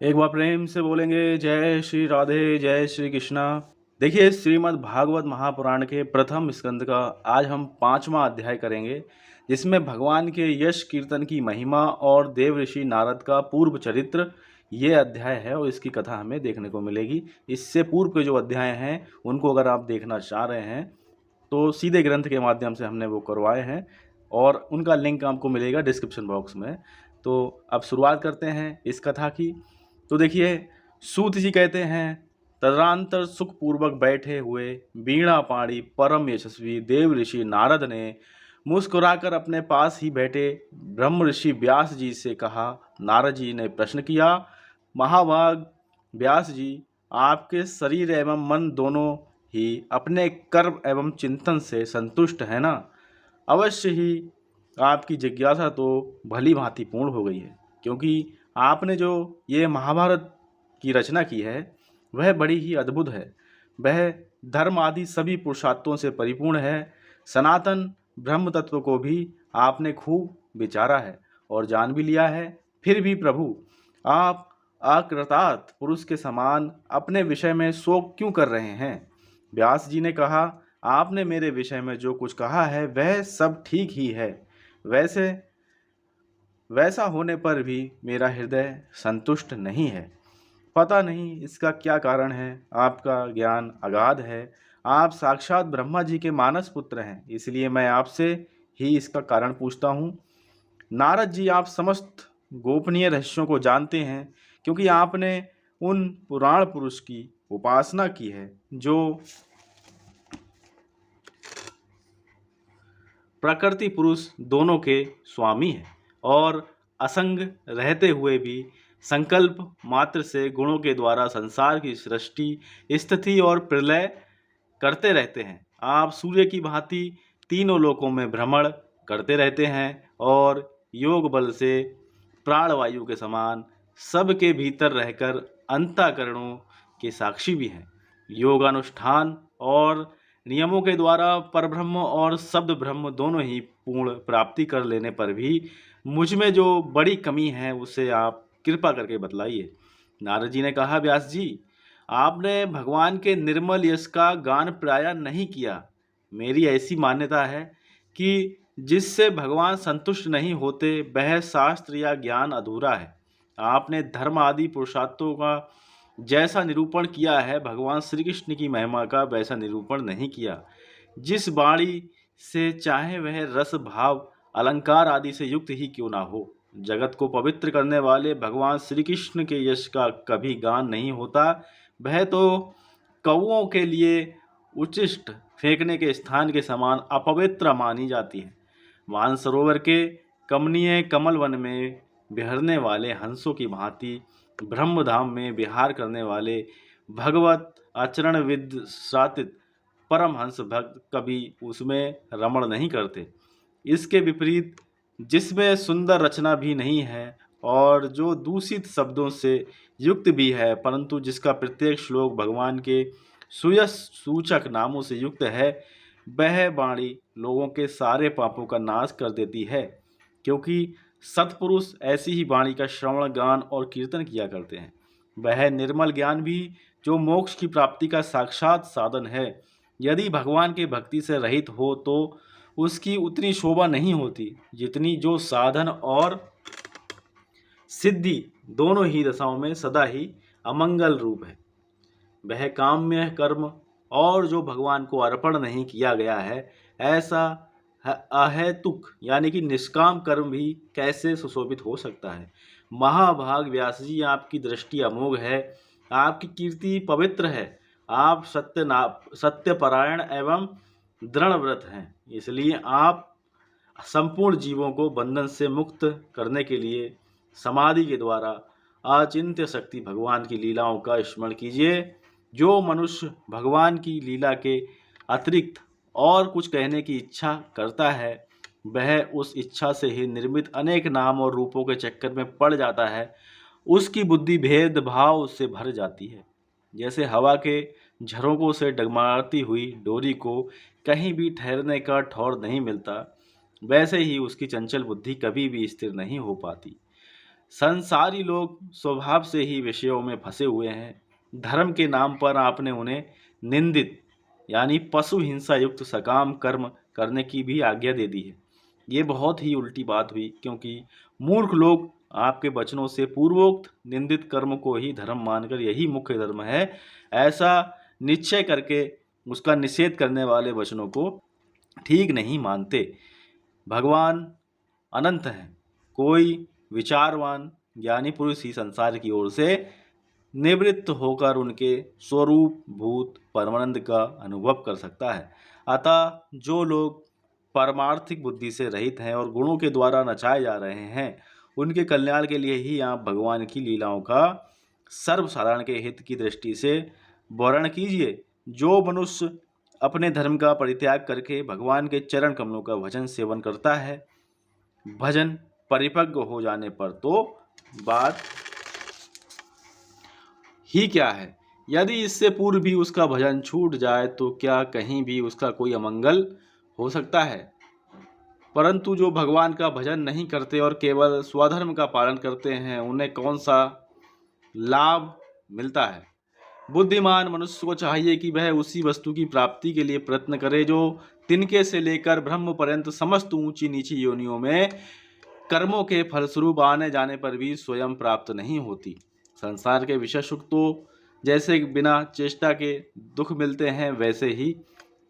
एक बार प्रेम से बोलेंगे जय श्री राधे जय श्री कृष्णा। देखिए, श्रीमद् भागवत महापुराण के प्रथम स्कंद का आज हम 5वां अध्याय करेंगे, जिसमें भगवान के यश कीर्तन की महिमा और देव ऋषि नारद का पूर्व चरित्र ये अध्याय है और इसकी कथा हमें देखने को मिलेगी। इससे पूर्व के जो अध्याय हैं उनको अगर आप देखना चाह रहे हैं तो सीधे ग्रंथ के माध्यम से हमने वो करवाए हैं और उनका लिंक आपको मिलेगा डिस्क्रिप्शन बॉक्स में। तो अब शुरुआत करते हैं इस कथा की। तो देखिए, सूत जी कहते हैं, तदनंतर सुखपूर्वक बैठे हुए वीणा पाणी परम यशस्वी देव ऋषि नारद ने मुस्कुराकर अपने पास ही बैठे ब्रह्म ऋषि व्यास जी से कहा। नारद जी ने प्रश्न किया, महाभाग व्यास जी, आपके शरीर एवं मन दोनों ही अपने कर्म एवं चिंतन से संतुष्ट है ना? अवश्य ही आपकी जिज्ञासा तो भली भांति पूर्ण हो गई है, क्योंकि आपने जो ये महाभारत की रचना की है वह बड़ी ही अद्भुत है। वह धर्म आदि सभी पुरुषार्थों से परिपूर्ण है। सनातन ब्रह्म तत्व को भी आपने खूब विचारा है और जान भी लिया है। फिर भी प्रभु, आप अकृतार्थ पुरुष के समान अपने विषय में शोक क्यों कर रहे हैं? व्यास जी ने कहा, आपने मेरे विषय में जो कुछ कहा है वह सब ठीक ही है। वैसा होने पर भी मेरा हृदय संतुष्ट नहीं है। पता नहीं इसका क्या कारण है। आपका ज्ञान अगाध है। आप साक्षात ब्रह्मा जी के मानस पुत्र हैं, इसलिए मैं आपसे ही इसका कारण पूछता हूँ। नारद जी, आप समस्त गोपनीय रहस्यों को जानते हैं, क्योंकि आपने उन पुराण पुरुष की उपासना की है जो प्रकृति पुरुष दोनों के स्वामी है और असंग रहते हुए भी संकल्प मात्र से गुणों के द्वारा संसार की सृष्टि, स्थिति और प्रलय करते रहते हैं। आप सूर्य की भांति तीनों लोकों में भ्रमण करते रहते हैं और योग बल से प्राणवायु के समान सबके भीतर रहकर अंतःकरणों के साक्षी भी हैं। योगानुष्ठान और नियमों के द्वारा परब्रह्म और शब्द ब्रह्म दोनों ही पूर्ण प्राप्ति कर लेने पर भी मुझ में जो बड़ी कमी है उसे आप कृपा करके बतलाइए। नारद जी ने कहा, व्यास जी, आपने भगवान के निर्मल यश का गान प्राय नहीं किया। मेरी ऐसी मान्यता है कि जिससे भगवान संतुष्ट नहीं होते वह शास्त्र या ज्ञान अधूरा है। आपने धर्म आदि पुरुषार्थों का जैसा निरूपण किया है, भगवान श्री कृष्ण की महिमा का वैसा निरूपण नहीं किया। जिस वाणी से चाहे वह रस भाव अलंकार आदि से युक्त ही क्यों ना हो, जगत को पवित्र करने वाले भगवान श्री कृष्ण के यश का कभी गान नहीं होता। वह तो कौओं के लिए उच्छिष्ट फेंकने के स्थान के समान अपवित्र मानी जाती है। मानसरोवर के कमनीय कमल वन में बिहरने वाले हंसों की भांति ब्रह्मधाम में विहार करने वाले भगवत आचरण विद सातित परमहंस भक्त कभी उसमें रमण नहीं करते। इसके विपरीत, जिसमें सुंदर रचना भी नहीं है और जो दूषित शब्दों से युक्त भी है, परंतु जिसका प्रत्येक श्लोक भगवान के सुयश सूचक नामों से युक्त है, वह वाणी लोगों के सारे पापों का नाश कर देती है। क्योंकि सत्पुरुष ऐसी ही वाणी का श्रवण गान और कीर्तन किया करते हैं। वह निर्मल ज्ञान भी जो मोक्ष की प्राप्ति का साक्षात साधन है, यदि भगवान के भक्ति से रहित हो तो उसकी उतनी शोभा नहीं होती जितनी जो साधन और सिद्धि दोनों ही दशाओं में सदा ही अमंगल रूप है। वह काम्य कर्म और जो भगवान को अर्पण नहीं किया गया है, ऐसा अहेतुक यानी कि निष्काम कर्म भी कैसे सुशोभित हो सकता है? महाभाग व्यास जी, आपकी दृष्टि अमोघ है, आपकी कीर्ति पवित्र है। आप सत्यपरायण एवं दृढ़ व्रत हैं, इसलिए आप संपूर्ण जीवों को बंधन से मुक्त करने के लिए समाधि के द्वारा अचिंत्य शक्ति भगवान की लीलाओं का स्मरण कीजिए। जो मनुष्य भगवान की लीला के अतिरिक्त और कुछ कहने की इच्छा करता है, वह उस इच्छा से ही निर्मित अनेक नाम और रूपों के चक्कर में पड़ जाता है। उसकी बुद्धि भेदभाव से भर जाती है। जैसे हवा के झरोकों से डगमगाती हुई डोरी को कहीं भी ठहरने का ठौर नहीं मिलता, वैसे ही उसकी चंचल बुद्धि कभी भी स्थिर नहीं हो पाती। संसारी लोग स्वभाव से ही विषयों में फंसे हुए हैं। धर्म के नाम पर आपने उन्हें निंदित यानी पशु हिंसा युक्त सकाम कर्म करने की भी आज्ञा दे दी है। ये बहुत ही उल्टी बात हुई, क्योंकि मूर्ख लोग आपके वचनों से पूर्वोक्त निंदित कर्म को ही धर्म मानकर यही मुख्य धर्म है ऐसा निश्चय करके उसका निषेध करने वाले वचनों को ठीक नहीं मानते। भगवान अनंत हैं। कोई विचारवान ज्ञानी पुरुष ही संसार की ओर से निवृत्त होकर उनके स्वरूप भूत परमानंद का अनुभव कर सकता है। अतः जो लोग पारमार्थिक बुद्धि से रहित हैं और गुणों के द्वारा नचाए जा रहे हैं, उनके कल्याण के लिए ही आप भगवान की लीलाओं का सर्वसाधारण के हित की दृष्टि से वर्णन कीजिए। जो मनुष्य अपने धर्म का परित्याग करके भगवान के चरण कमलों का भजन सेवन करता है, भजन परिपक्व हो जाने पर तो बात ही क्या है। यदि इससे पूर्व भी उसका भजन छूट जाए तो क्या कहीं भी उसका कोई अमंगल हो सकता है। परंतु जो भगवान का भजन नहीं करते और केवल स्वधर्म का पालन करते हैं, उन्हें कौन सा लाभ मिलता है। बुद्धिमान मनुष्य को चाहिए कि वह उसी वस्तु की प्राप्ति के लिए प्रयत्न करे जो तिनके से लेकर ब्रह्म पर्यंत समस्त ऊंची नीची योनियों में कर्मों के फलस्वरूप आने जाने पर भी स्वयं प्राप्त नहीं होती। संसार के विषय सुख तो जैसे बिना चेष्टा के दुख मिलते हैं, वैसे ही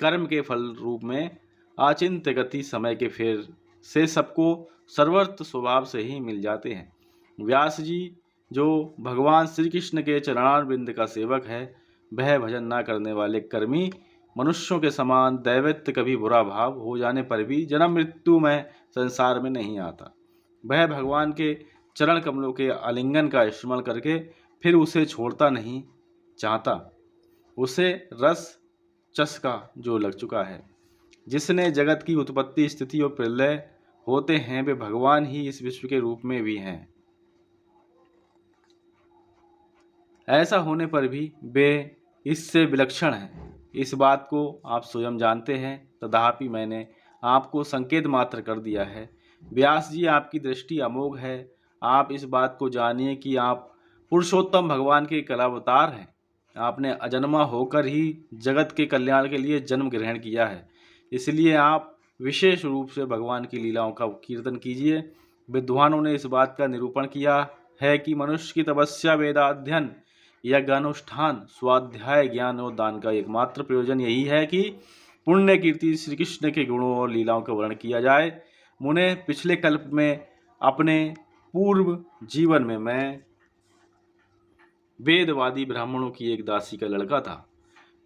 कर्म के फल रूप में आचिंत्य गति समय के फेर से सबको सर्वत्र स्वभाव से ही मिल जाते हैं। व्यास जी जो भगवान श्री कृष्ण के चरणारविंद का सेवक है, वह भजन न करने वाले कर्मी मनुष्यों के समान दैवत्य कभी बुरा भाव हो जाने पर भी जन्म मृत्यु में संसार में नहीं आता। वह भगवान के चरण कमलों के आलिंगन का स्मरण करके फिर उसे छोड़ता नहीं चाहता। उसे रस चस्का जो लग चुका है। जिसने जगत की उत्पत्ति स्थिति और प्रलय होते हैं, वे भगवान ही इस विश्व के रूप में भी हैं। ऐसा होने पर भी वे इससे विलक्षण हैं। इस बात को आप स्वयं जानते हैं, तथापि मैंने आपको संकेत मात्र कर दिया है। व्यास जी, आपकी दृष्टि अमोघ है। आप इस बात को जानिए कि आप पुरुषोत्तम भगवान के कलावतार हैं। आपने अजन्मा होकर ही जगत के कल्याण के लिए जन्म ग्रहण किया है। इसलिए आप विशेष रूप से भगवान की लीलाओं का कीर्तन कीजिए। विद्वानों ने इस बात का निरूपण किया है कि मनुष्य की तपस्या, वेदाध्ययन, यज्ञानुष्ठान, स्वाध्याय, ज्ञान और दान का एकमात्र प्रयोजन यही है कि पुण्य कीर्ति श्री कृष्ण के गुणों और लीलाओं का वर्णन किया जाए। मुने, पिछले कल्प में अपने पूर्व जीवन में मैं वेदवादी ब्राह्मणों की एक दासी का लड़का था।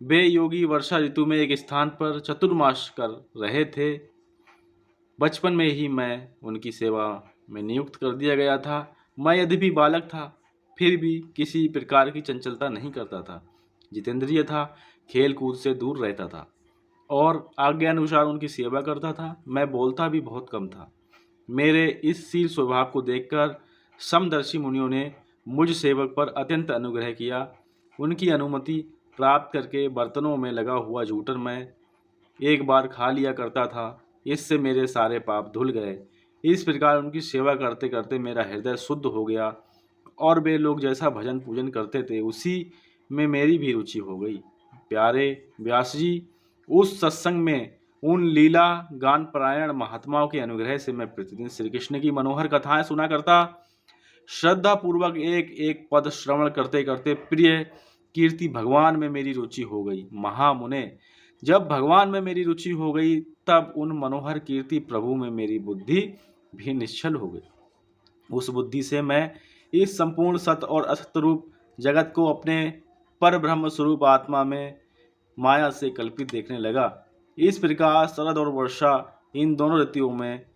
वे योगी वर्षा ऋतु में एक स्थान पर चतुर्मास कर रहे थे। बचपन में ही मैं उनकी सेवा में नियुक्त कर दिया गया था। मैं यद्यपि बालक था, फिर भी किसी प्रकार की चंचलता नहीं करता था। जितेंद्रिय था, खेल कूद से दूर रहता था और आज्ञा अनुसार उनकी सेवा करता था। मैं बोलता भी बहुत कम था। मेरे इस शील स्वभाव को देखकर समदर्शी मुनियों ने मुझ सेवक पर अत्यंत अनुग्रह किया। उनकी अनुमति प्राप्त करके बर्तनों में लगा हुआ जूठन मैं एक बार खा लिया करता था। इससे मेरे सारे पाप धुल गए। इस प्रकार उनकी सेवा करते करते मेरा हृदय शुद्ध हो गया और वे लोग जैसा भजन पूजन करते थे, उसी में मेरी भी रुचि हो गई। प्यारे व्यास जी, उस सत्संग में उन लीला गान परायण महात्माओं के अनुग्रह से मैं प्रतिदिन श्री कृष्ण की मनोहर कथाएं सुना करता। श्रद्धा पूर्वक एक एक पद श्रवण करते करते प्रिय कीर्ति भगवान में मेरी रुचि हो गई। महामुने, जब भगवान में मेरी रुचि हो गई, तब उन मनोहर कीर्ति प्रभु में मेरी बुद्धि भी निश्चल हो गई। उस बुद्धि से मैं इस संपूर्ण सत्य और असत्य रूप जगत को अपने पर ब्रह्म स्वरूप आत्मा में माया से कल्पित देखने लगा। इस प्रकार शरद और वर्षा, इन दोनों ऋतुओं में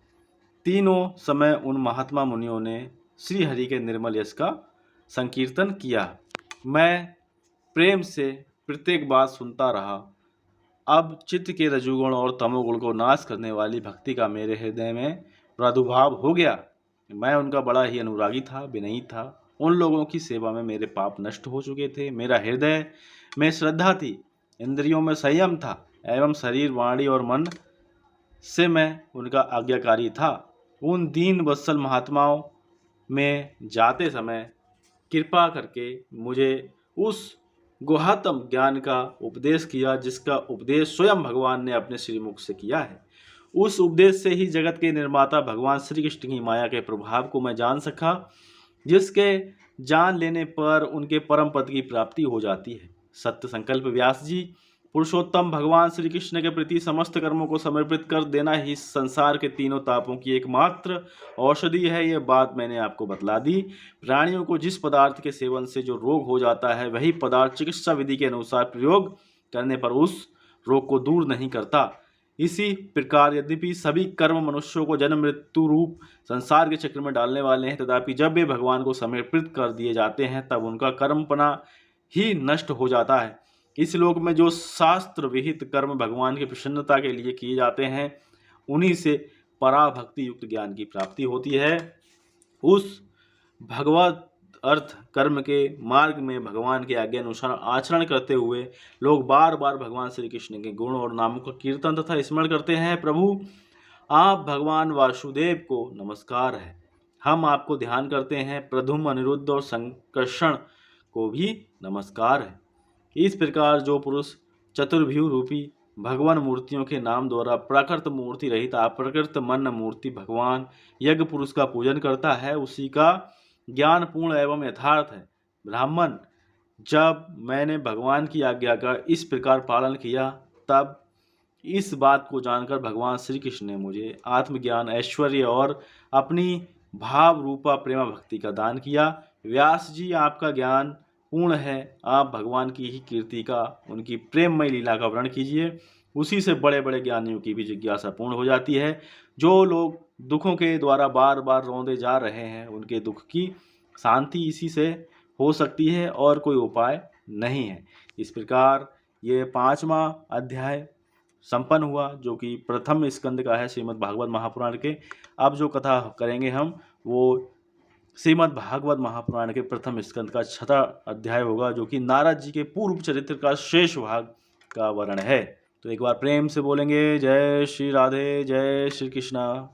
तीनों समय उन महात्मा मुनियों ने श्री हरि के निर्मल यश का संकीर्तन किया। मैं प्रेम से प्रत्येक बात सुनता रहा। अब चित्त के रजुगुण और तमोगुण को नाश करने वाली भक्ति का मेरे हृदय में प्रादुर्भाव हो गया। मैं उनका बड़ा ही अनुरागी था, विनयी था। उन लोगों की सेवा में मेरे पाप नष्ट हो चुके थे। मेरा हृदय में श्रद्धा थी, इंद्रियों में संयम था एवं शरीर, वाणी और मन से मैं उनका आज्ञाकारी था। उन दीन वत्सल महात्माओं में जाते समय कृपा करके मुझे उस गुह्यतम ज्ञान का उपदेश किया जिसका उपदेश स्वयं भगवान ने अपने श्रीमुख से किया है। उस उपदेश से ही जगत के निर्माता भगवान श्री कृष्ण की माया के प्रभाव को मैं जान सका, जिसके जान लेने पर उनके परम पद की प्राप्ति हो जाती है। सत्य संकल्प व्यास जी, पुरुषोत्तम भगवान श्री कृष्ण के प्रति समस्त कर्मों को समर्पित कर देना ही संसार के तीनों तापों की एकमात्र औषधि है। यह बात मैंने आपको बतला दी। प्राणियों को जिस पदार्थ के सेवन से जो रोग हो जाता है, वही पदार्थ चिकित्सा विधि के अनुसार प्रयोग करने पर उस रोग को दूर नहीं करता। इसी प्रकार यद्यपि सभी कर्म मनुष्यों को जन्म मृत्यु रूप संसार के चक्र में डालने वाले हैं, तथापि जब वे भगवान को समर्पित कर दिए जाते हैं तब उनका कर्मपना ही नष्ट हो जाता है। इस लोक में जो शास्त्र विहित कर्म भगवान की प्रसन्नता के लिए किए जाते हैं, उन्हीं से पराभक्ति युक्त ज्ञान की प्राप्ति होती है। उस भगवत अर्थ कर्म के मार्ग में भगवान के आज्ञा अनुसार आचरण करते हुए लोग बार बार भगवान श्री कृष्ण के गुण और नामों का कीर्तन तथा स्मरण करते हैं। प्रभु, आप भगवान वासुदेव को नमस्कार है। हम आपको ध्यान करते हैं। प्रद्युम्न, अनिरुद्ध और संकर्षण को भी नमस्कार है। इस प्रकार जो पुरुष चतुर्भ्यू रूपी भगवान मूर्तियों के नाम द्वारा प्राकृत मूर्ति रहित अप्राकृत मन मूर्ति भगवान यज्ञ पुरुष का पूजन करता है, उसी का ज्ञान पूर्ण एवं यथार्थ है। ब्राह्मण, जब मैंने भगवान की आज्ञा का इस प्रकार पालन किया, तब इस बात को जानकर भगवान श्री कृष्ण ने मुझे आत्मज्ञान, ऐश्वर्य और अपनी भाव रूपा प्रेमा भक्ति का दान किया। व्यास जी, आपका ज्ञान पूर्ण है। आप भगवान की ही कीर्ति का, उनकी प्रेममय लीला का वर्णन कीजिए। उसी से बड़े बड़े ज्ञानियों की भी जिज्ञासा पूर्ण हो जाती है। जो लोग दुखों के द्वारा बार बार रौंदे जा रहे हैं, उनके दुख की शांति इसी से हो सकती है और कोई उपाय नहीं है। इस प्रकार ये 5वां अध्याय संपन्न हुआ, जो कि प्रथम स्कंद का है श्रीमद् भागवत महापुराण के। अब जो कथा करेंगे हम, वो श्रीमद् भागवत महापुराण के प्रथम स्कंद का 6वां अध्याय होगा, जो कि नारद जी के पूर्व चरित्र का शेष भाग का वर्णन है। तो एक बार प्रेम से बोलेंगे, जय श्री राधे, जय श्री कृष्णा।